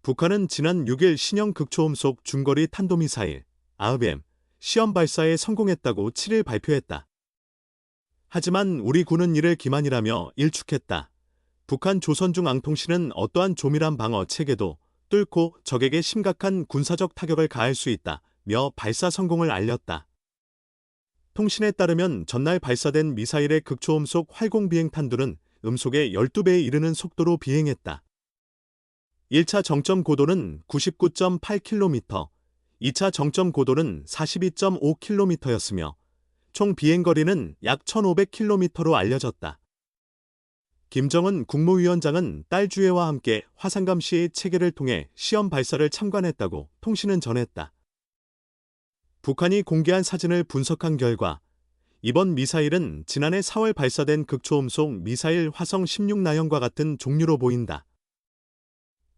북한은 지난 6일 신형 극초음속 중거리 탄도미사일 아흐엠 시험 발사에 성공했다고 7일 발표했다. 하지만 우리 군은 이를 기만이라며 일축했다. 북한 조선중앙통신은 어떠한 조밀한 방어 체계도 뚫고 적에게 심각한 군사적 타격을 가할 수 있다며 발사 성공을 알렸다. 통신에 따르면 전날 발사된 미사일의 극초음속 활공비행 탄두는 음속의 12배에 이르는 속도로 비행했다. 1차 정점 고도는 99.8km, 2차 정점 고도는 42.5km였으며 총 비행거리는 약 1500km로 알려졌다. 김정은 국무위원장은 딸 주혜와 함께 화산감시 체계를 통해 시험 발사를 참관했다고 통신은 전했다. 북한이 공개한 사진을 분석한 결과 이번 미사일은 지난해 4월 발사된 극초음속 미사일 화성 16 나형과 같은 종류로 보인다.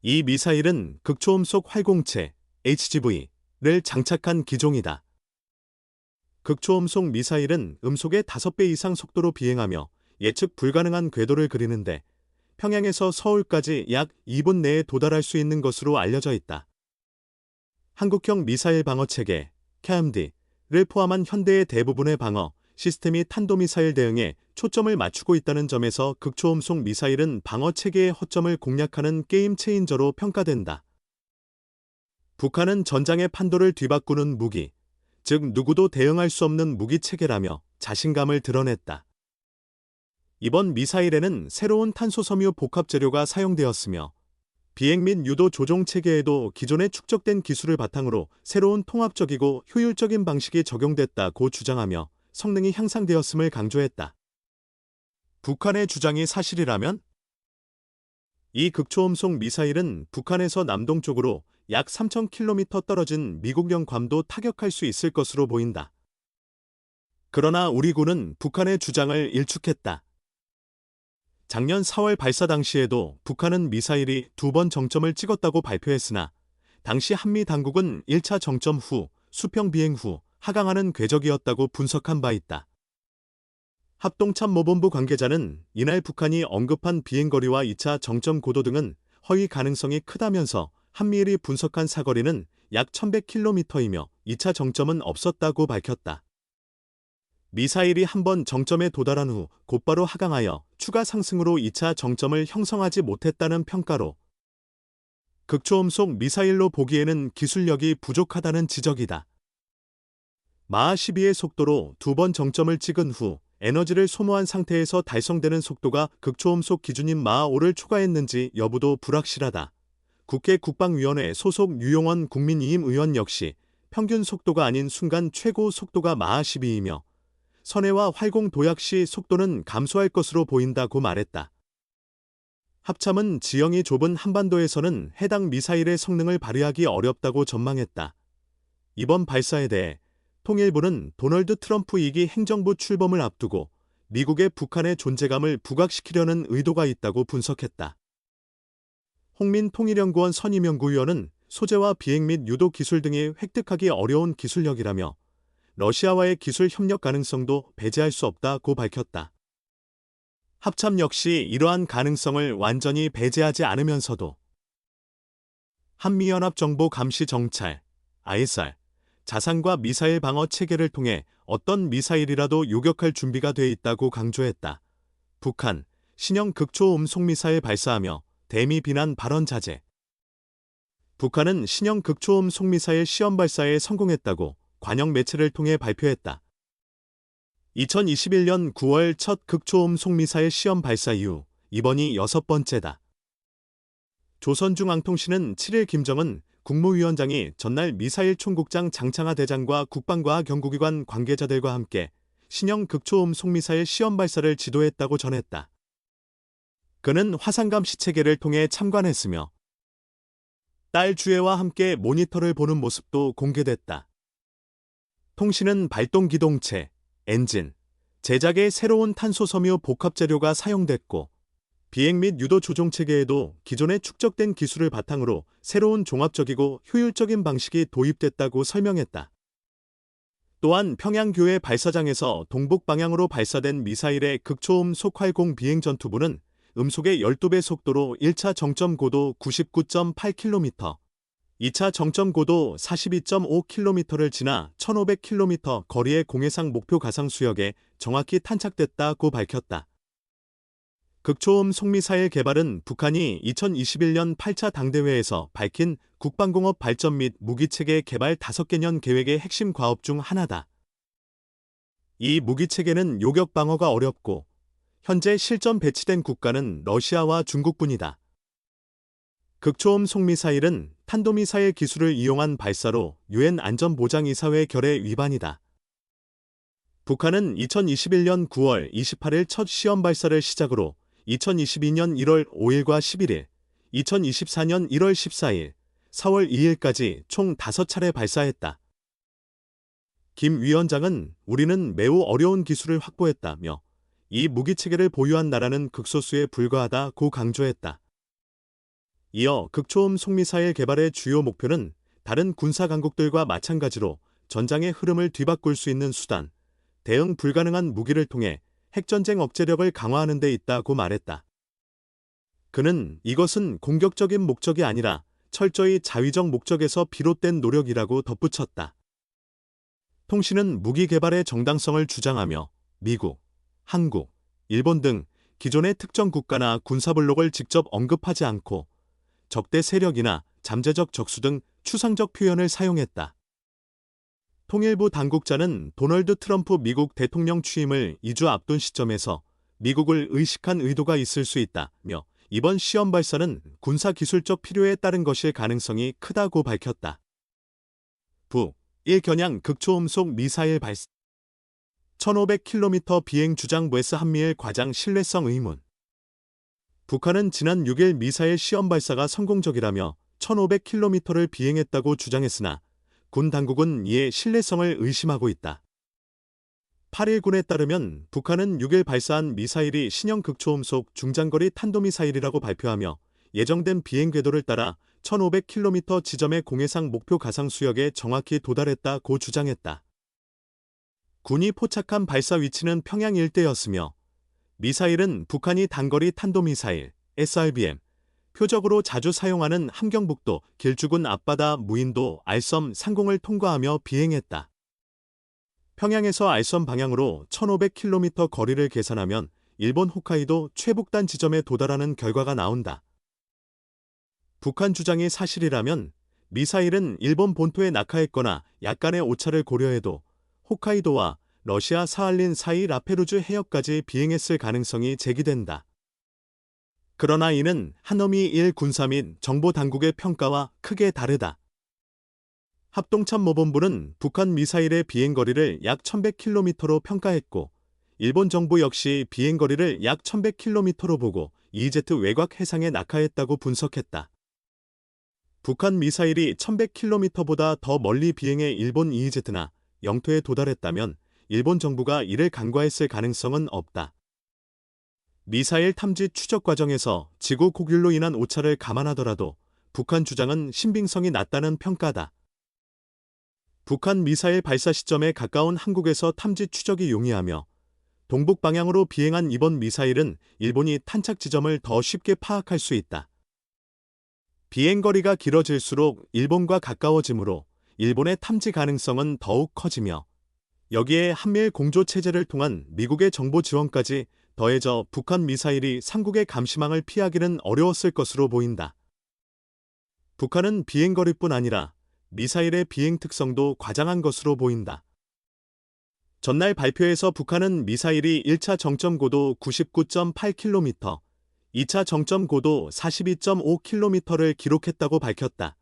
이 미사일은 극초음속 활공체 HGV를 장착한 기종이다. 극초음속 미사일은 음속의 5배 이상 속도로 비행하며 예측 불가능한 궤도를 그리는데 평양에서 서울까지 약 2분 내에 도달할 수 있는 것으로 알려져 있다. 한국형 미사일 방어체계 KMD를 포함한 현대의 대부분의 방어 시스템이 탄도미사일 대응에 초점을 맞추고 있다는 점에서 극초음속 미사일은 방어체계의 허점을 공략하는 게임 체인저로 평가된다. 북한은 전장의 판도를 뒤바꾸는 무기, 즉 누구도 대응할 수 없는 무기체계라며 자신감을 드러냈다. 이번 미사일에는 새로운 탄소섬유 복합재료가 사용되었으며 비행 및 유도 조종 체계에도 기존에 축적된 기술을 바탕으로 새로운 통합적이고 효율적인 방식이 적용됐다고 주장하며 성능이 향상되었음을 강조했다. 북한의 주장이 사실이라면? 이 극초음속 미사일은 북한에서 남동쪽으로 약 3000km 떨어진 미국령 괌도 타격할 수 있을 것으로 보인다. 그러나 우리 군은 북한의 주장을 일축했다. 작년 4월 발사 당시에도 북한은 미사일이 2번 정점을 찍었다고 발표했으나 당시 한미 당국은 1차 정점 후 수평 비행 후 하강하는 궤적이었다고 분석한 바 있다. 합동참모본부 관계자는 이날 북한이 언급한 비행거리와 2차 정점 고도 등은 허위 가능성이 크다면서 한미일이 분석한 사거리는 약 1100km이며 2차 정점은 없었다고 밝혔다. 미사일이 한번 정점에 도달한 후 곧바로 하강하여 추가 상승으로 2차 정점을 형성하지 못했다는 평가로 극초음속 미사일로 보기에는 기술력이 부족하다는 지적이다. 마하 12의 속도로 2번 정점을 찍은 후 에너지를 소모한 상태에서 달성되는 속도가 극초음속 기준인 마하 5를 초과했는지 여부도 불확실하다. 국회 국방위원회 소속 유용원 국민의힘 의원 역시 평균 속도가 아닌 순간 최고 속도가 마하 12이며 선해와 활공 도약 시 속도는 감소할 것으로 보인다고 말했다. 합참은 지형이 좁은 한반도에서는 해당 미사일의 성능을 발휘하기 어렵다고 전망했다. 이번 발사에 대해 통일부는 도널드 트럼프 2기 행정부 출범을 앞두고 미국의 북한의 존재감을 부각시키려는 의도가 있다고 분석했다. 홍민 통일연구원 선임연구위원은 소재와 비행 및 유도 기술 등이 획득하기 어려운 기술력이라며 러시아와의 기술 협력 가능성도 배제할 수 없다고 밝혔다. 합참 역시 이러한 가능성을 완전히 배제하지 않으면서도 한미연합정보감시정찰 ISR 자산과 미사일 방어 체계를 통해 어떤 미사일이라도 요격할 준비가 돼 있다고 강조했다. 북한 신형 극초음속미사일 발사하며 대미 비난 발언 자제. 북한은 신형 극초음속미사일 시험 발사에 성공했다고 관영 매체를 통해 발표했다. 2021년 9월 첫 극초음속미사일 시험 발사 이후 이번이 6번째다. 조선중앙통신은 7일 김정은 국무위원장이 전날 미사일 총국장 장창하 대장과 국방과학연구기관 관계자들과 함께 신형 극초음속미사일 시험 발사를 지도했다고 전했다. 그는 화산감시 체계를 통해 참관했으며 딸 주혜와 함께 모니터를 보는 모습도 공개됐다. 통신은 발동기동체, 엔진, 제작에 새로운 탄소섬유 복합재료가 사용됐고 비행 및 유도 조종 체계에도 기존에 축적된 기술을 바탕으로 새로운 종합적이고 효율적인 방식이 도입됐다고 설명했다. 또한 평양교회 발사장에서 동북 방향으로 발사된 미사일의 극초음속 활공 비행 전투부는 음속의 12배 속도로 1차 정점 고도 99.8km, 2차 정점 고도 42.5km를 지나 1500km 거리의 공해상 목표 가상 수역에 정확히 탄착됐다고 밝혔다. 극초음 속미사일 개발은 북한이 2021년 8차 당대회에서 밝힌 국방공업 발전 및 무기체계 개발 5개년 계획의 핵심 과업 중 하나다. 이 무기체계는 요격 방어가 어렵고 현재 실전 배치된 국가는 러시아와 중국뿐이다. 극초음 속미사일은 탄도미사일 기술을 이용한 발사로 유엔 안전보장이사회 결의 위반이다. 북한은 2021년 9월 28일 첫 시험 발사를 시작으로 2022년 1월 5일과 11일, 2024년 1월 14일, 4월 2일까지 총 5차례 발사했다. 김 위원장은 우리는 매우 어려운 기술을 확보했다며 이 무기체계를 보유한 나라는 극소수에 불과하다고 강조했다. 이어 극초음 속미사일 개발의 주요 목표는 다른 군사 강국들과 마찬가지로 전장의 흐름을 뒤바꿀 수 있는 수단, 대응 불가능한 무기를 통해 핵전쟁 억제력을 강화하는 데 있다고 말했다. 그는 이것은 공격적인 목적이 아니라 철저히 자위적 목적에서 비롯된 노력이라고 덧붙였다. 통신은 무기 개발의 정당성을 주장하며 미국, 한국, 일본 등 기존의 특정 국가나 군사블록을 직접 언급하지 않고 적대 세력이나 잠재적 적수 등 추상적 표현을 사용했다. 통일부 당국자는 도널드 트럼프 미국 대통령 취임을 2주 앞둔 시점에서 미국을 의식한 의도가 있을 수 있다며 이번 시험 발사는 군사기술적 필요에 따른 것일 가능성이 크다고 밝혔다. 북-1 극초음속 미사일 발사 1500km 비행 주장 웨스 한미일 과장 신뢰성 의문. 북한은 지난 6일 미사일 시험 발사가 성공적이라며 1500km를 비행했다고 주장했으나 군 당국은 이에 신뢰성을 의심하고 있다. 8일군에 따르면 북한은 6일 발사한 미사일이 신형 극초음속 중장거리 탄도미사일이라고 발표하며 예정된 비행 궤도를 따라 1500km 지점의 공해상 목표 가상 수역에 정확히 도달했다고 주장했다. 군이 포착한 발사 위치는 평양 일대였으며 미사일은 북한이 단거리 탄도미사일, SRBM, 표적으로 자주 사용하는 함경북도 길주군 앞바다 무인도 알섬 상공을 통과하며 비행했다. 평양에서 알섬 방향으로 1500km 거리를 계산하면 일본 홋카이도 최북단 지점에 도달하는 결과가 나온다. 북한 주장이 사실이라면 미사일은 일본 본토에 낙하했거나 약간의 오차를 고려해도 홋카이도와 러시아 사할린 사이 라페루즈 해역까지 비행했을 가능성이 제기된다. 그러나 이는 한어미 1 군사 및 정보 당국의 평가와 크게 다르다. 합동참모본부는 북한 미사일의 비행거리를 약 1100km로 평가했고 일본 정부 역시 비행거리를 약 1100km로 보고 EEZ 외곽 해상에 낙하했다고 분석했다. 북한 미사일이 1100km보다 더 멀리 비행해 일본 EEZ나 영토에 도달했다면 일본 정부가 이를 간과했을 가능성은 없다. 미사일 탐지 추적 과정에서 지구 고길로 인한 오차를 감안하더라도 북한 주장은 신빙성이 낮다는 평가다. 북한 미사일 발사 시점에 가까운 한국에서 탐지 추적이 용이하며 동북 방향으로 비행한 이번 미사일은 일본이 탄착 지점을 더 쉽게 파악할 수 있다. 비행거리가 길어질수록 일본과 가까워지므로 일본의 탐지 가능성은 더욱 커지며 여기에 한미일 공조체제를 통한 미국의 정보 지원까지 더해져 북한 미사일이 삼국의 감시망을 피하기는 어려웠을 것으로 보인다. 북한은 비행거리뿐 아니라 미사일의 비행 특성도 과장한 것으로 보인다. 전날 발표에서 북한은 미사일이 1차 정점 고도 99.8km, 2차 정점 고도 42.5km를 기록했다고 밝혔다.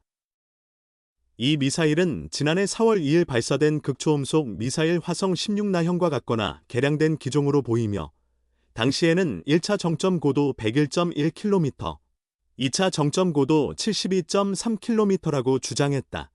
이 미사일은 지난해 4월 2일 발사된 극초음속 미사일 화성 16나형과 같거나 개량된 기종으로 보이며 당시에는 1차 정점 고도 101.1km, 2차 정점 고도 72.3km라고 주장했다.